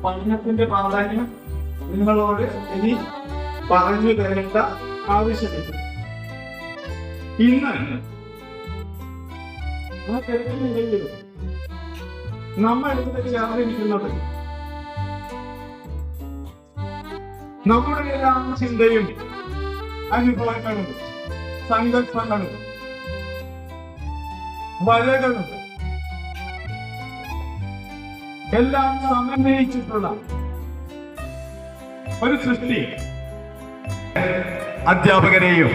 പഠനത്തിന്റെ പ്രാധാന്യം നിങ്ങളോട് ഇനി പറഞ്ഞു തരേണ്ട ആവശ്യമില്ല. ഇന്ന് ആ തിരക്കിലെങ്കിലും നമ്മൾ ഇവിടെ ചേർന്നിരിക്കുന്നത് നമ്മുടെ എല്ലാം ചിന്തയും അനുഭവങ്ങളും സങ്കല്പങ്ങളും വലകളും എല്ലാം സമന്വയിച്ചിട്ടുള്ള ഒരു സൃഷ്ടി. അധ്യാപകരെയും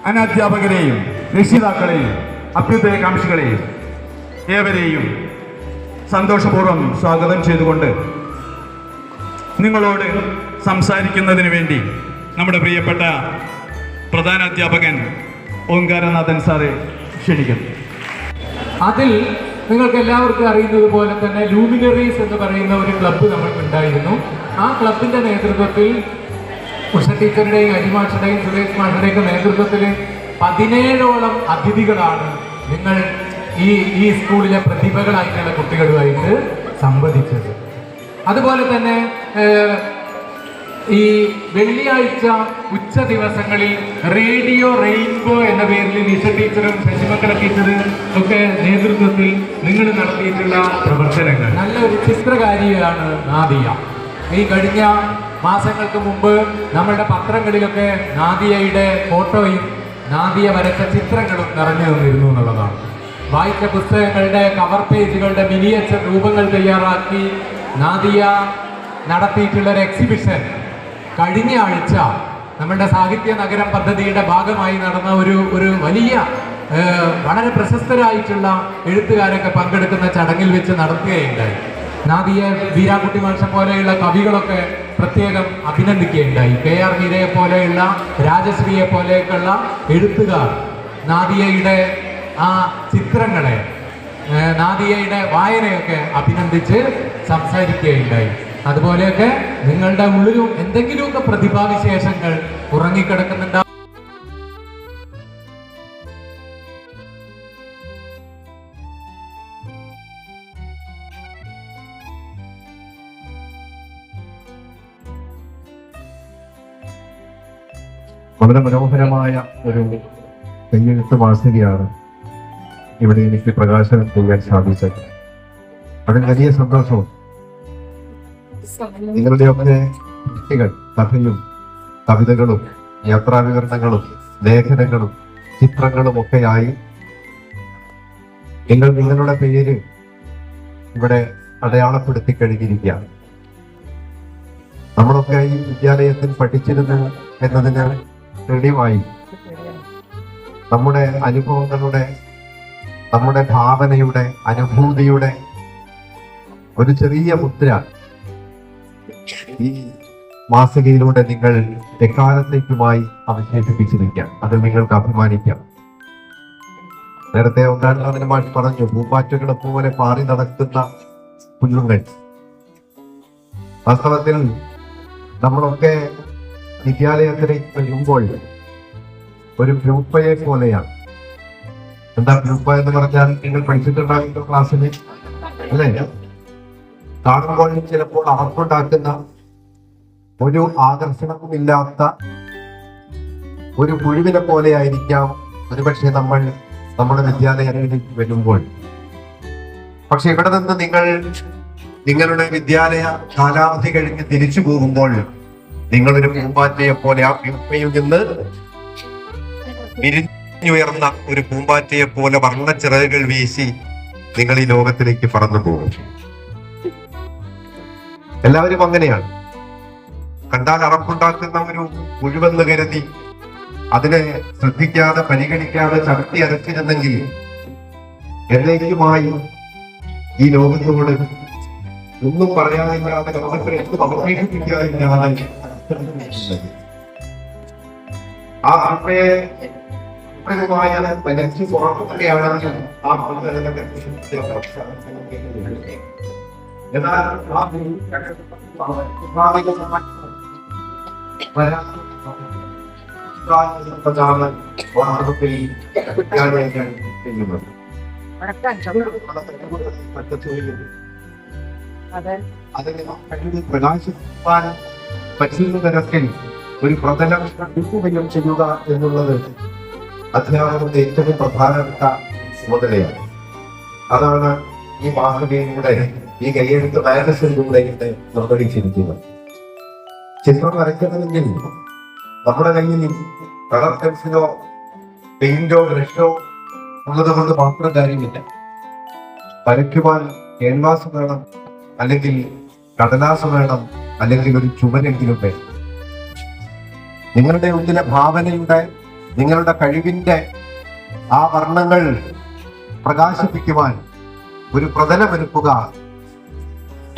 അനധ്യാപകരെയും രക്ഷിതാക്കളെയും അഭ്യുദയകാംക്ഷികളെയും ഏവരെയും സന്തോഷപൂർവ്വം സ്വാഗതം ചെയ്തുകൊണ്ട് നിങ്ങളോട് സംസാരിക്കുന്നതിന് വേണ്ടി നമ്മുടെ പ്രിയപ്പെട്ട പ്രധാന അധ്യാപകൻ ഓംകാരനാഥൻ സാറെ ക്ഷണിക്കുന്നു. അതിൽ നിങ്ങൾക്ക് എല്ലാവർക്കും അറിയുന്നത് പോലെ തന്നെ ലൂമിനറീസ് എന്ന് പറയുന്ന ഒരു ക്ലബ്ബ് നമ്മൾക്കുണ്ടായിരുന്നു. ആ ക്ലബിന്റെ നേതൃത്വത്തിൽ ഉഷ ടീച്ചറുടെയും അരിമാഷയുടെയും സുരേഷ് മാഷയുടെയൊക്കെ നേതൃത്വത്തിൽ 17ഓളം അതിഥികളാണ് നിങ്ങൾ ഈ സ്കൂളിലെ പ്രതിഭകളായിട്ടുള്ള കുട്ടികളുമായിട്ട് സംവദിച്ചത്. അതുപോലെ തന്നെ ഈ വെള്ളിയാഴ്ച ഉച്ച ദിവസങ്ങളിൽ റേഡിയോ റെയിൻബോ എന്ന പേരിൽ നിഷ ടീച്ചറും ശശിമക്കള ടീച്ചറും ഒക്കെ നേതൃത്വത്തിൽ നിങ്ങൾ നടത്തിയിട്ടുള്ള പ്രവർത്തനങ്ങൾ. നല്ലൊരു ചിത്രകാരിയാണ് നാദിയ. ഈ കഴിഞ്ഞ മാസങ്ങൾക്ക് മുമ്പ് നമ്മളുടെ പത്രങ്ങളിലൊക്കെ നാദിയയുടെ ഫോട്ടോയും നാദിയ വരച്ച ചിത്രങ്ങളും നിറഞ്ഞു നിന്നിരുന്നു എന്നുള്ളതാണ്. വായിച്ച പുസ്തകങ്ങളുടെ കവർ പേജുകളുടെ മിനിയേച്ചർ രൂപങ്ങൾ തയ്യാറാക്കി നാദിയ നടത്തിയിട്ടുള്ള ഒരു എക്സിബിഷൻ കഴിഞ്ഞ ആഴ്ച നമ്മുടെ സാഹിത്യ നഗരം പദ്ധതിയുടെ ഭാഗമായി നടന്ന ഒരു വലിയ വളരെ പ്രശസ്തരായിട്ടുള്ള എഴുത്തുകാരൊക്കെ പങ്കെടുക്കുന്ന ചടങ്ങിൽ വെച്ച് നടത്തുകയുണ്ടായി. നാദിയെ വീരാകുട്ടി മാഷ പോലെയുള്ള കവികളൊക്കെ പ്രത്യേകം അഭിനന്ദിക്കുകയുണ്ടായി. KR മീരയെ പോലെയുള്ള രാജശ്രീയെ പോലെയൊക്കെയുള്ള എഴുത്തുകാർ നാദിയയുടെ ആ ചിത്രങ്ങളെ നാദിയയുടെ വായനയൊക്കെ അഭിനന്ദിച്ച് സംസാരിക്കുകയുണ്ടായി. അതുപോലെയൊക്കെ നിങ്ങളുടെ ഉള്ളിലും എന്തെങ്കിലുമൊക്കെ പ്രതിഭാവിശേഷങ്ങൾ ഉറങ്ങിക്കിടക്കുന്നുണ്ടാവും. വളരെ മനോഹരമായ ഒരു കയ്യെഴുത്ത് മാസികയാണ് ഇവിടെ എനിക്ക് പ്രകാശനം ചെയ്യാൻ സാധിച്ചത്. അതിൽ വലിയ സന്തോഷവും. നിങ്ങളുടെയൊക്കെ കൃതികൾ, കഥയും കവിതകളും യാത്രാവിവരണങ്ങളും ലേഖനങ്ങളും ചിത്രങ്ങളും ഒക്കെയായി നിങ്ങൾ നിങ്ങളുടെ പേര് ഇവിടെ അടയാളപ്പെടുത്തി കഴിഞ്ഞിരിക്കുകയാണ്. നമ്മളൊക്കെ ഈ വിദ്യാലയത്തിൽ പഠിച്ചിരുന്നു എന്നതിന് തെളിവായി നമ്മുടെ അനുഭവങ്ങളുടെ, നമ്മുടെ ഭാവനയുടെ, അനുഭൂതിയുടെ ഒരു ചെറിയ മുദ്ര ഈ മാസികയിലൂടെ നിങ്ങൾ എക്കാലത്തേക്കുമായി അവശേഷിപ്പിച്ചിരിക്കാം. അതിൽ നിങ്ങൾക്ക് അഭിമാനിക്കാം. നേരത്തെ ഒന്നാം മാഷ് പറഞ്ഞു, പൂമ്പാറ്റകളെ പോലെ പാറി നടക്കുന്ന കുഞ്ഞുങ്ങൾ. വാസ്തവത്തിൽ നമ്മളൊക്കെ വിദ്യാലയത്തിലേക്ക് വരുമ്പോൾ ഒരു ഗ്രൂപ്പയെ പോലെയാണ്. എന്താ ഗ്രൂപ്പ എന്ന് പറഞ്ഞാൽ നിങ്ങൾ പഠിച്ചിട്ടുണ്ടാകുന്ന ക്ലാസ്സിൽ അല്ലേ? കാണുമ്പോൾ ചിലപ്പോൾ അവർക്കുണ്ടാക്കുന്ന ഒരു ആകർഷണവുമില്ലാത്ത ഒരു പുഴുവിനെ പോലെ ആയിരിക്കാം ഒരുപക്ഷെ നമ്മൾ നമ്മുടെ വിദ്യാലയത്തിലേക്ക് വരുമ്പോൾ. പക്ഷെ ഇവിടെ നിന്ന് നിങ്ങൾ നിങ്ങളുടെ വിദ്യാലയ കാലാവധി കഴിഞ്ഞ് തിരിച്ചു പോകുമ്പോൾ നിങ്ങളൊരു പൂമ്പാറ്റയെ പോലെ ആ ഗ്രൂപ്പയിൽ നിന്ന് വിരിഞ്ഞുയർന്ന ഒരു പൂമ്പാറ്റയെ പോലെ വർണ്ണച്ചിറകുകൾ വീശി നിങ്ങൾ ഈ ലോകത്തിലേക്ക് പറന്നു പോകും. എല്ലാവരും അങ്ങനെയാണ്. കണ്ടാൽ അറപ്പുണ്ടാക്കുന്ന ഒരു മുഴുവെന്ന് കരുതി അതിനെ ശ്രദ്ധിക്കാതെ പരിഗണിക്കാതെ ചവിട്ടി അരച്ചിരുന്നെങ്കിൽ എന്നേക്കുമായി ഈ ലോകത്തോട് ഒന്നും പറയാനില്ലാതെ ലോകത്തെ എന്ത് അവശേഷിപ്പിക്കാനില്ലാതെ ആ അമ്മയെ പുറത്തുകയാണെങ്കിൽ ആ എന്നാൽ അതിന് കഴിവ് പ്രകാശിപ്പാൻ പറ്റുന്ന തരത്തിൽ ഒരു പ്രതലം സൃഷ്ടിക്കുകയും ചെയ്യുക എന്നുള്ളത് അധ്യാപകരുടെ ഏറ്റവും പ്രധാനപ്പെട്ട ചുമതലയാണ്. അതാണ് ഈ മാസികയിലൂടെ, ഈ കയ്യെഴുത്ത് മാഗസിനിലൂടെ നിർവഹിച്ചിരിക്കുന്നത്. ചിത്രം വരയ്ക്കണമെങ്കിൽ നമ്മുടെ കയ്യിൽ കളർ പെൻസിലോ പെയിന്റോ ബ്രഷോ ഉള്ളത് കൊണ്ട് മാത്രം കാര്യമില്ല. വരയ്ക്കുവാൻ ക്യാൻവാസ് വേണം, അല്ലെങ്കിൽ കടലാസ് വേണം, അല്ലെങ്കിൽ ഒരു ചുമരെങ്കിലും വേണം. നിങ്ങളുടെ ഉള്ളിലെ ഭാവനയുടെ, നിങ്ങളുടെ കഴിവിന്റെ ആ വർണ്ണങ്ങൾ പ്രകാശിപ്പിക്കുവാൻ ഒരു പ്രതലമൊരുക്കുക,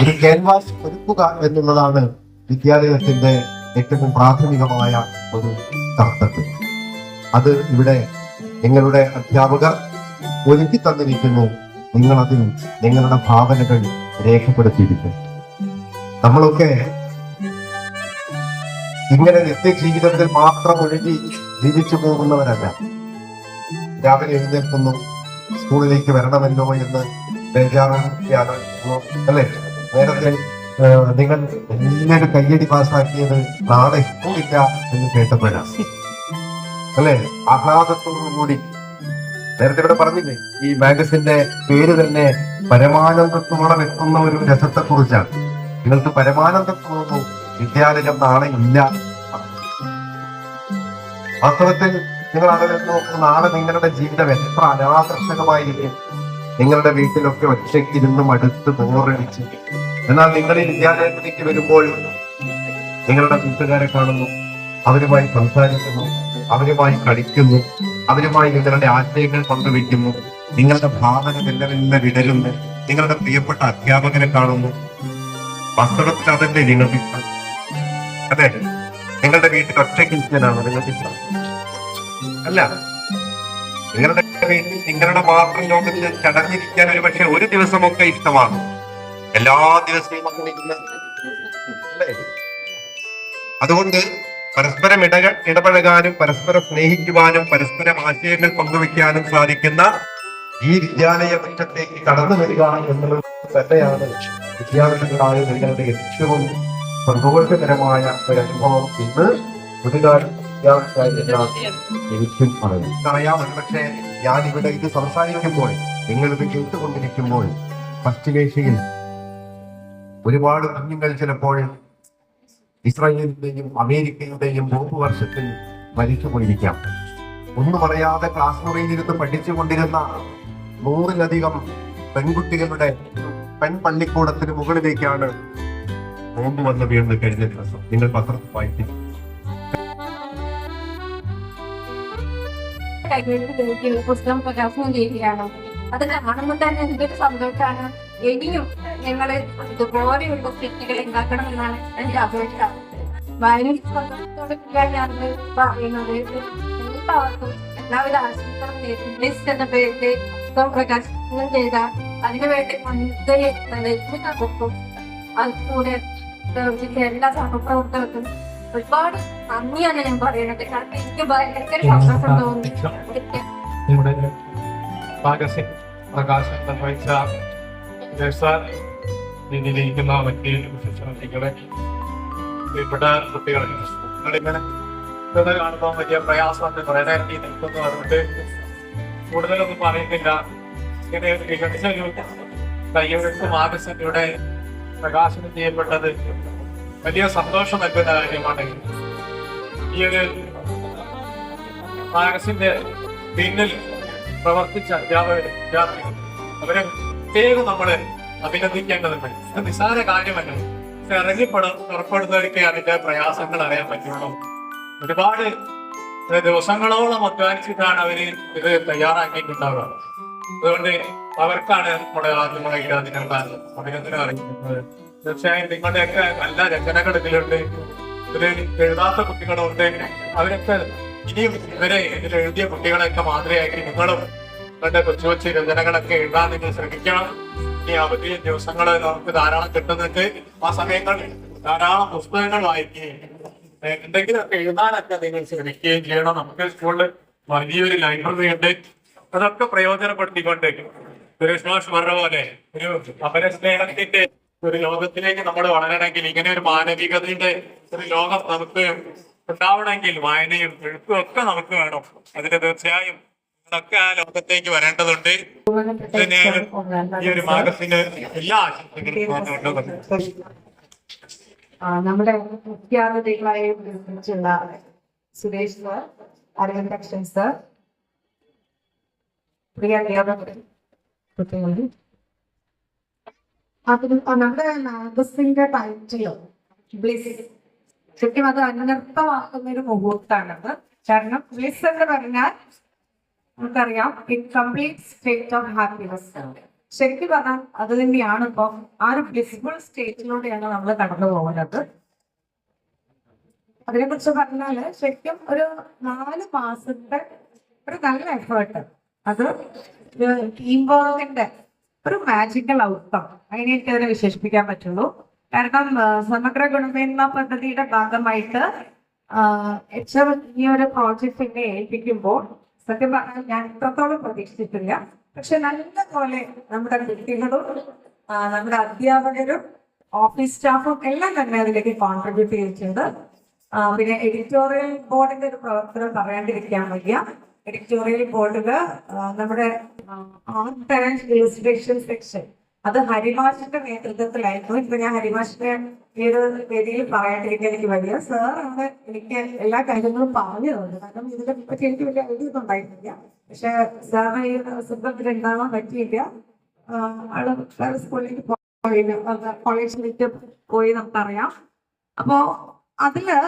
ഒരു ക്യാൻവാസ് ഒരുക്കുക എന്നുള്ളതാണ് വിദ്യാലയത്തിന്റെ ഏറ്റവും പ്രാഥമികമായ ഒരു കർത്തവ്യം. അത് ഇവിടെ നിങ്ങളുടെ അധ്യാപകർ ഒരുക്കി തന്നിരിക്കുന്നു. നിങ്ങളതിൽ നിങ്ങളുടെ ഭാവനകൾ രേഖപ്പെടുത്തിയിരിക്കുന്നു. നമ്മളൊക്കെ ഇങ്ങനെ നിത്യജീവിതത്തിൽ മാത്രം ഒഴുകി ജീവിച്ചു പോകുന്നവരല്ല. രാവിലെ എഴുന്നേൽക്കുന്നു, സ്കൂളിലേക്ക് വരണമല്ലോ എന്ന് ബേജാറാണ്, അല്ലെ? നേരത്തെ നിങ്ങൾ വലിയൊരു കയ്യടി പാസ്സാക്കിയത് നാളെ സ്കൂളില്ല എന്ന് കേട്ടപ്പോഴാണ്, അല്ലെ? ആഹ്ലാദത്തോടു കൂടി. നേരത്തെ ഇവിടെ പറഞ്ഞില്ലേ, ഈ മാഗസിന്റെ പേര് തന്നെ പരമാനന്ദത്തോളം എത്തുന്ന ഒരു രസത്തെ കുറിച്ചാണ്. നിങ്ങൾക്ക് പരമാനന്ദത്തോളം വിദ്യാലയം നാളെ ഇല്ല. വാസ്തവത്തിൽ നിങ്ങൾ ആലോചിച്ച് നോക്കുന്ന നാളെ നിങ്ങളുടെ ജീവിതം എത്ര അനാകർഷകമായിരിക്കും. നിങ്ങളുടെ വീട്ടിലൊക്കെ ഒറ്റയ്ക്കിരുന്ന് മടുത്ത് ബോറടിച്ച്. എന്നാൽ നിങ്ങൾ ഈ വിദ്യാലയത്തിലേക്ക് വരുമ്പോൾ നിങ്ങളുടെ കൂട്ടുകാരെ കാണുന്നു, അവരുമായി സംസാരിക്കുന്നു, അവരുമായി കളിക്കുന്നു, അവരുമായി നിങ്ങളുടെ ആശയങ്ങൾ പങ്കുവെക്കുന്നു. നിങ്ങളുടെ ഭാവന മെല്ലെ മെല്ലെ വിടരുന്നു. നിങ്ങളുടെ പ്രിയപ്പെട്ട അധ്യാപകരെ കാണുന്നു. വാസ്തവത്തിൽ അതല്ലേ നിങ്ങൾക്ക് ഇഷ്ടം? അതെ, നിങ്ങളുടെ വീട്ടിൽ ഒറ്റയ്ക്കിരിക്കാനാണ് നിങ്ങൾക്ക് ഇഷ്ടം? അല്ല, നിങ്ങളുടെ വീട്ടിൽ നിങ്ങളുടെ മാത്രം ലോകത്തിൽ ചടഞ്ഞിരിക്കാൻ ഒരു പക്ഷെ ഒരു ദിവസമൊക്കെ ഇഷ്ടമാണ്. എല്ലാ ദിവസവും അല്ലേ? അതുകൊണ്ട് പരസ്പരം ഇടപഴകാനും പരസ്പരം സ്നേഹിക്കുവാനും പരസ്പരം ആശയങ്ങൾ പങ്കുവെക്കാനും സാധിക്കുന്ന ഈ വിദ്യാലയ മുറ്റത്തേക്ക് കടന്നു വരിക എന്നുള്ളത് തന്നെയാണ് വിദ്യാർത്ഥികളായ നിങ്ങളുടെ ഏറ്റവും സന്തോഷകരമായ ഒരു അനുഭവം. ഇന്ന് പുതുകാലം എനിക്കും അറിയാം. പക്ഷേ ഞാനിവിടെ ഇത് സംസാരിക്കുമ്പോൾ, നിങ്ങളിത് കേട്ടുകൊണ്ടിരിക്കുമ്പോൾ പശ്ചിമേഷ്യയിൽ ഒരുപാട് കുഞ്ഞുങ്ങൾ ചിലപ്പോൾ ഇസ്രായേലിന്റെയും അമേരിക്കയുടെയും ബോംബ് വർഷത്തിൽ മരിച്ചുപോയിരിക്കാം. ഒന്നും പറയാതെ ക്ലാസ് മുറിയിലിരുന്ന് പഠിച്ചുകൊണ്ടിരുന്ന 100-ലധികം പെൺകുട്ടികളുടെ പെൺപള്ളിക്കൂടത്തിന് മുകളിലേക്കാണ് ബോംബ് വന്ന് വീണ് കഴിഞ്ഞ ദിവസം. നിങ്ങൾ പത്രത്തിൽ വായിക്കും. പുസ്തകം പ്രകാശനം ചെയ്യുകയാണ്. അത് കാണുമ്പോൾ തന്നെ എന്തൊരു സന്തോഷമാണ്. ഇനിയും ഞങ്ങൾ ഇതുപോലെയുള്ള സ്ക്രിപ്റ്റുകൾ ഉണ്ടാക്കണമെന്നാണ് എന്റെ അപേക്ഷ. വായനയോടെ ഞാൻ പറയുന്നത് എല്ലാവർക്കും എല്ലാവിധ ആശംസകളും നേരിട്ട് എന്ന പേരിൽ പുസ്തകം പ്രകാശനം ചെയ്ത അതിനുവേണ്ടി മുൻകൈയെടുക്കും. അതുകൂടെ എല്ലാ സഹപ്രവർത്തകർക്കും ഒരുപാട് നന്ദിയാണ് ഞാൻ പറയുന്നത്. കാരണം എനിക്ക് ഭയങ്കര സന്തോഷം തോന്നി. ഇവിടെ മാഗസിൻ പ്രകാശനം നിർവഹിച്ച രീതിയിലിരിക്കുന്ന മറ്റ് വിശേഷങ്ങളെ പ്രിയപ്പെട്ട കുട്ടികളെ നിങ്ങളിങ്ങനെ കാണുമ്പോൾ വലിയ പ്രയാസമുണ്ട്. കുറെ നേരം ഈ നിൽക്കുന്നു. അതുകൊണ്ട് കൂടുതലൊന്നും പറയുന്നില്ല. ഇങ്ങനെ മികച്ച ഒരു കയ്യെഴുത്ത് മാഗസിൻ ഇവിടെ പ്രകാശനം ചെയ്യപ്പെട്ടത് വലിയ സന്തോഷം നൽകുന്ന കാര്യമാണ്. ഈ ഒരു മാഗസിന്റെ പിന്നിൽ പ്രവർത്തിച്ച അധ്യാപകർ, വിദ്യാർത്ഥികൾ, അവരെ പ്രത്യേകം നമ്മള് അഭിനന്ദിക്കേണ്ടതുണ്ട്. ഇത് നിസ്സാര കാര്യമല്ല. പുറപ്പെടുന്നവർക്ക് അതിന്റെ പ്രയാസങ്ങൾ അറിയാൻ പറ്റുള്ളൂ. ഒരുപാട് ദിവസങ്ങളോളം അധ്വാനിച്ചിട്ടാണ് അവര് ഇത് തയ്യാറാക്കിയിട്ടുണ്ടാവുക. അതുകൊണ്ട് അവർക്കാണ് നമ്മുടെ ആദ്യമായിട്ട് അതിനുള്ള അഭിനന്ദനം അറിയിക്കുന്നത്. തീർച്ചയായും നിങ്ങളുടെയൊക്കെ നല്ല രചനകൾ ഇതിലുണ്ട്. ഇതിൽ എഴുതാത്ത കുട്ടികളുണ്ട്. അവരൊക്കെ ഇനിയും ഇവരെ ഇതിൽ എഴുതിയ കുട്ടികളെയൊക്കെ മാതൃകയാക്കി നിങ്ങളും നിങ്ങളുടെ കൊച്ചു കൊച്ചു രചനകളൊക്കെ എഴുതാൻ നിങ്ങൾ ശ്രമിക്കണം. ഈ അവധി ദിവസങ്ങൾ നമുക്ക് ധാരാളം കിട്ടുന്നുണ്ട്. ആ സമയങ്ങളിൽ ധാരാളം പുസ്തകങ്ങൾ വായിക്കുകയും എന്തെങ്കിലുമൊക്കെ എഴുതാനൊക്കെ നിങ്ങൾ ശ്രമിക്കുകയും ചെയ്യണം. നമുക്ക് സ്കൂളിൽ വലിയൊരു ലൈബ്രറി ഉണ്ട്. അതൊക്കെ പ്രയോജനപ്പെടുത്തിക്കൊണ്ട് സുരേഷ് മാഷ് പറഞ്ഞ പോലെ ഒരു അപരസ്നേഹത്തിന്റെ ഒരു ലോകത്തിലേക്ക് നമ്മൾ വളരണമെങ്കിൽ, ഇങ്ങനെ ഒരു മാനവികതയുടെ ഒരു ലോകം നമുക്ക് ഉണ്ടാവണമെങ്കിൽ വായനയും എഴുത്തും ഒക്കെ നമുക്ക് വേണം. അതിന് തീർച്ചയായും ഇതൊക്കെ ആ ലോകത്തേക്ക് വരേണ്ടതുണ്ട്. തന്നെയാണ് ഈ ഒരു മാഗസിന് എല്ലാ ആശംസകളും നേർന്നുകൊണ്ടുവന്നത്. നമ്മുടെ മുഖ്യാതിഥികളായി വിളിച്ചിട്ടുള്ള സുരേഷ് സർ, അരവിന്ദൻ സർ, പ്രിയ കുട്ടികളുണ്ട്. അതിന് നമ്മുടെ മാഗസിന്റെ ടൈറ്റില് ബ്ലിസ്, ശരിക്കും അത് അനർത്ഥമാക്കുന്ന ഒരു മുഹൂർത്താണത്. കാരണം ബ്ലിസ് എന്ന് പറഞ്ഞാൽ നമുക്കറിയാം ഇൻകംപ്ലീറ്റ് സ്റ്റേറ്റ് ഓഫ് ഹാപ്പിനെസ്. ശരിക്കും പറഞ്ഞാൽ അത് തന്നെയാണ് ഇപ്പം ആ ഒരു ബ്ലിസ്ഫുൾ സ്റ്റേറ്റിലൂടെയാണ് നമ്മൾ കടന്നു പോകുന്നത്. അതിനെ കുറിച്ച് പറഞ്ഞാല് ശരിക്കും ഒരു 4 മാസത്തെ ഒരു നല്ല എഫേർട്ട്, അത് ടീം വർക്കിന്റെ ഒരു മാജിക്കൽ ഔട്ട്കം, അങ്ങനെ എനിക്ക് അതിനെ വിശേഷിപ്പിക്കാൻ പറ്റുള്ളൂ. കാരണം സമഗ്ര ഗുണമേന്മ പദ്ധതിയുടെ ഭാഗമായിട്ട് HM ഈ ഒരു പ്രോജക്റ്റിനെ ഏൽപ്പിക്കുമ്പോൾ സത്യം പറഞ്ഞാൽ ഞാൻ ഇത്രത്തോളം പ്രതീക്ഷിച്ചിട്ടില്ല. പക്ഷെ നല്ല പോലെ നമ്മുടെ കുട്ടികളും നമ്മുടെ അധ്യാപകരും ഓഫീസ് സ്റ്റാഫും എല്ലാം തന്നെ അതിലേക്ക് കോൺട്രിബ്യൂട്ട് ചെയ്തിട്ടുണ്ട്. പിന്നെ എഡിറ്റോറിയൽ ബോർഡിന്റെ ഒരു പ്രവർത്തനം പറയാണ്ടിരിക്കാൻ വയ്യ. എഡിറ്റോറിയൽ ബോർഡില് നമ്മുടെ ആർട്ട് ആൻഡ് ഇല്ലസ്ട്രേഷൻ സെക്ഷൻ അത് ഹരിമാഷിന്റെ നേതൃത്വത്തിലായിരുന്നു. ഇപ്പൊ ഞാൻ ഹരിമാഷിന്റെ ഈ ഒരു വേദിയിൽ പറയാണ്ടിരിക്കാൻ എനിക്ക് വലിയ സാറാണ് എനിക്ക് എല്ലാ കാര്യങ്ങളും പറഞ്ഞു തന്നത്. കാരണം ഇതിനെ പറ്റി എനിക്ക് വലിയ ഐഡിയ ഒന്നും ഉണ്ടായിരുന്നില്ല. പക്ഷെ സാറിന് ഈ സുഖത്തിൽ ഉണ്ടാവാൻ പറ്റിയില്ല. ആള് വേറെ സ്കൂളിലേക്ക് പോയി, കോളേജിലേക്ക് പോയി നമുക്കറിയാം. അപ്പോ അതില്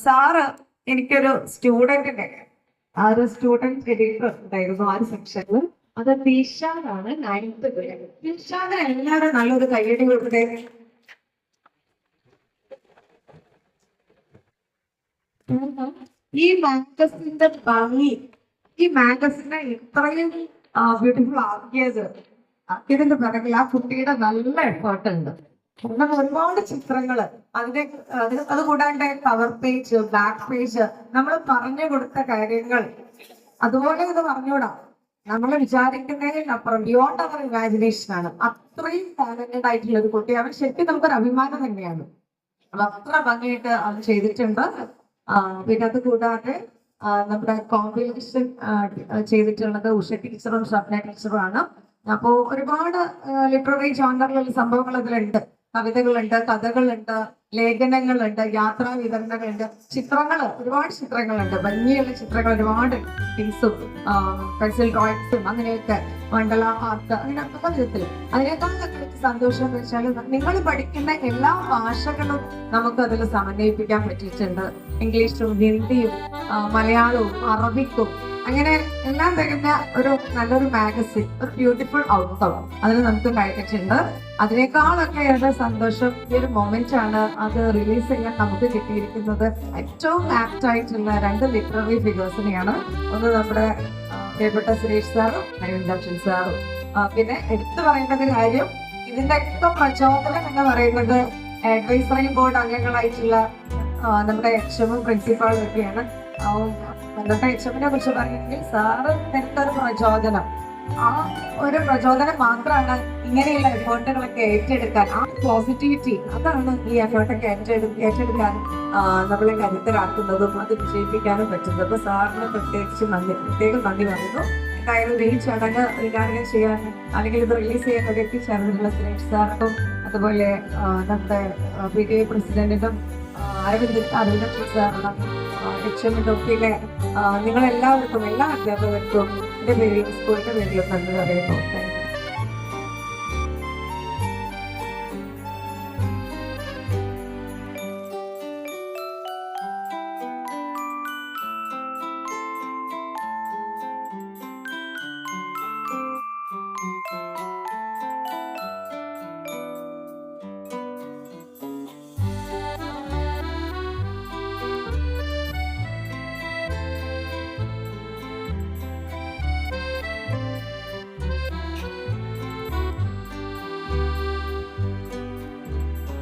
സാറ് എനിക്കൊരു സ്റ്റുഡന്റിന്റെ ആ ഒരു സ്റ്റുഡന്റ് എഡിറ്റർ ഉണ്ടായിരുന്നു ആ ഒരു സെക്ഷനിൽ. അത് ദിൽഷാദാണ്, 9th grade. ദിൽഷാദിന് എല്ലാവരും നല്ലൊരു കയ്യടി കൊടുക്കട്ടെ. ഈ മാഗസിന്റെ ഭംഗി, ഈ മാഗസിനെ ഇത്രയും ബ്യൂട്ടിഫുൾ ആക്കിയതിന്റെ പിറകിൽ ആ കുട്ടിയുടെ നല്ല എഫേർട്ട് ഉണ്ട്. കാരണം ഒരുപാട് ചിത്രങ്ങള് അത് കൂടാണ്ട് കവർ പേജ്, ബാക്ക് പേജ്, നമ്മൾ പറഞ്ഞു കൊടുത്ത കാര്യങ്ങൾ അതുപോലെ ഇത് പറഞ്ഞുകൂടാ. നമ്മൾ വിചാരിക്കുന്നതിനപ്പുറം ബിയോണ്ട് അവർ ഇമാജിനേഷൻ ആണ്. അത്രയും ടാലന്റഡ് ആയിട്ടുള്ള ഒരു കുട്ടി. അവൻ ശരിക്കും നമുക്കൊരു അഭിമാനം തന്നെയാണ്. അപ്പൊ അത്ര ഭംഗിയായിട്ട് അത് ചെയ്തിട്ടുണ്ട്. പിന്നെ അത് കൂടാതെ നമ്മുടെ കോമ്പിനേഷൻ ചെയ്തിട്ടുള്ളത് ഉഷ ടീച്ചറും സ്വപ്ന ടീച്ചറും ആണ്. അപ്പോ ഒരുപാട് ലിറ്റററി ജോണറിലുള്ള സംഭവങ്ങൾ അതിലുണ്ട്. കവിതകളുണ്ട്, കഥകളുണ്ട്, ലേഖനങ്ങളുണ്ട്, യാത്രാ വിവരണങ്ങളുണ്ട്, ഒരുപാട് ചിത്രങ്ങളുണ്ട്, ഭംഗിയുള്ള ചിത്രങ്ങൾ ഒരുപാട്, പിൻസും പെൻസിൽ ഡ്രോയിങ്സും അങ്ങനെയൊക്കെ, മണ്ഡല ആർട്ട്, അങ്ങനെ പല വിധത്തിൽ. അതിനേക്കാളൊക്കെ സന്തോഷം എന്ന് വെച്ചാൽ നിങ്ങൾ പഠിക്കുന്ന എല്ലാ ഭാഷകളും നമുക്ക് അതിൽ സമന്വയിപ്പിക്കാൻ പറ്റിയിട്ടുണ്ട്. ഇംഗ്ലീഷും ഹിന്ദിയും മലയാളവും അറബിക്കും അങ്ങനെ എല്ലാം തരുന്ന ഒരു നല്ലൊരു മാഗസിൻ, ഒരു ബ്യൂട്ടിഫുൾ ഔട്ട്കം അതിൽ നമുക്ക് കഴിച്ചിട്ടുണ്ട്. അതിനേക്കാളൊക്കെ ഏറെ സന്തോഷം ഈ ഒരു മൊമെന്റ് ആണ് അത് റിലീസ് ചെയ്യാൻ നമുക്ക് കിട്ടിയിരിക്കുന്നത്. ഏറ്റവും ആപ്റ്റ് ആയിട്ടുള്ള 2 ലിറ്റററി ഫിഗേഴ്സിനെയാണ്. ഒന്ന് നമ്മുടെ പ്രിയപ്പെട്ട സുരേഷ് സാറും അരവിന്ദൻ സാറും. പിന്നെ എടുത്തു പറയേണ്ട കാര്യം, ഇതിന്റെ ഒക്കെ പ്രചോദനം എന്ന് പറയുന്നത് അഡ്വൈസറി ബോർഡ് അംഗങ്ങളായിട്ടുള്ള നമ്മുടെ HM പ്രിൻസിപ്പാളും ഒക്കെയാണ്. നമ്മുടെ HMനെ കുറിച്ച് പറയുമെങ്കിൽ സാറ് എടുത്തൊരു പ്രചോദനം, ആ ഒരു പ്രചോദനം മാത്രമാണ് ഇങ്ങനെയുള്ള എഫേർട്ടുകളൊക്കെ ഏറ്റെടുക്കാൻ. ആ പോസിറ്റിവിറ്റി അതാണ് ഈ എഫേർട്ടൊക്കെ ഏറ്റെടുക്കാൻ നമ്മളെ കരുത്തരാക്കുന്നതും അത് വിജയിപ്പിക്കാനും പറ്റുന്നത്. അപ്പൊ സാറിന് പ്രത്യേകം നന്ദി പറയുന്നു. എന്തായാലും ഈ ചടങ്ങ് ഉദ്ഘാടനം ചെയ്യാൻ അല്ലെങ്കിൽ ഇത് റിലീസ് ചെയ്യാൻ വേണ്ടി എത്തിച്ചേർന്നിട്ടുള്ള സുരേഷ് സാറിനും അതുപോലെ നമ്മുടെ PTA പ്രസിഡന്റിനും അരവിന്ദൻ സാറിനും HMന്റെ ഒപ്പിലെ നിങ്ങളെല്ലാവർക്കും, എല്ലാ അധ്യാപകർക്കും എന്റെ പേരിലും സ്കൂളിന്റെ പേരിലും നന്ദി പറയുന്നു.